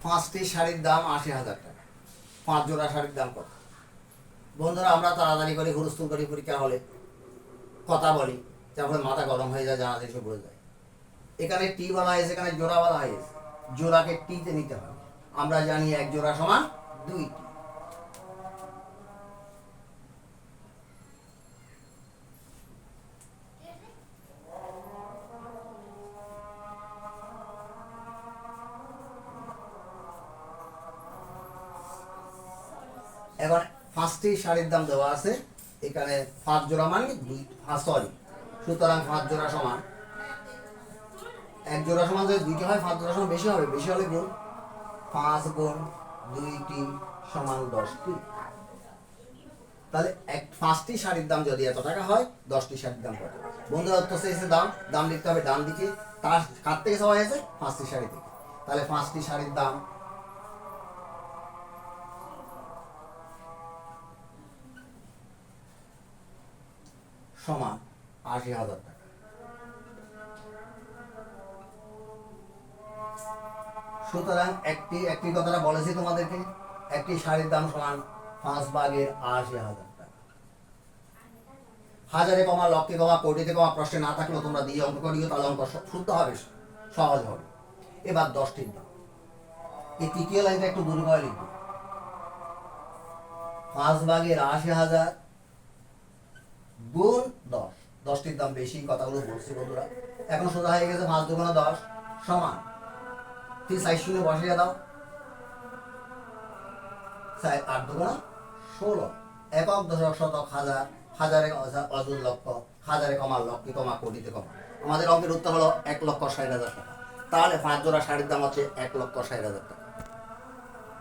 পাঁচটি শাড়ির দাম ৮০,০০০ টাকা। 5 জোড়া শাড়ির দাম কত? বন্ধুরা, আমরা তাড়াতাড়ি করে হুলস্থুল করি, পরীক্ষা হলে কথা বলি, তারপরে মাথা গরম হয়ে যায়, জানা এসে পড়ে যায়। এখানে টি বলা হয়েছে, এখানে জোড়া বলা হয়েছে। জোড়াকে টিতে নিতে হবে। আমরা জানি 1 জোড়া সমান 2 টি। এখন 5টি শাড়ির দাম দেওয়া আছে। এখানে 5 জোড়া মানে 2, সরি, সুতরাং 5 জোড়া সমান 1 জোড়া সমান যদি 2টি হয়, 5 জোড়া সমান বেশি হবে, বেশি হলে গুণ 5 গুণ 2টি সমান 10টি। তাহলে 5টি শাড়ির দাম যদি এত টাকা হয়, 10টি শাড়ির দাম কত? বন্ধুরা, উত্তর চেয়েছে দাম, দাম লিখতে হবে ডান দিকে। তার কার থেকে সবাই আছে? 5টি শাড়ি থেকে। তাহলে 5টি শাড়ির দাম সমান ৮০,০০০ টাকা। সুতরাং একটি কথাটা বলেছি তোমাদেরকে, একটি শাড়ির দাম সমান 5 ভাগের ৮০,০০০ টাকা। হাজারে কমা, লক্ষে কমা, কোটিতে কমা প্রশ্নে না থাকলেও তোমরা দিয়ে অঙ্ক করিও, তাহলে অঙ্ক শুদ্ধ হবে, সহজ হবে। এবার 10টির দাম। এই তৃতীয় লাইনটা একটু দূর করে লিখবে। 5 ভাগের ৮০,০০০ গুণ 10। 10টির দাম বেশি, কথাগুলো বলছি বন্ধুরা। এখন সোজা হয়ে গেছে, 5 দুগুণে 10 সমান 3 বসিয়ে দাও, 8 দুগুণে 16। একক, দশক, শতক, হাজার, হাজারে অযুত, লক্ষ, হাজারে কমা, লক্ষে কমা, কোটিতে কমা। আমাদের অঙ্কের উত্তর হলো 1,60,000 টাকা। তাহলে 5 জোড়া শাড়ির দাম হচ্ছে 1,60,000 টাকা।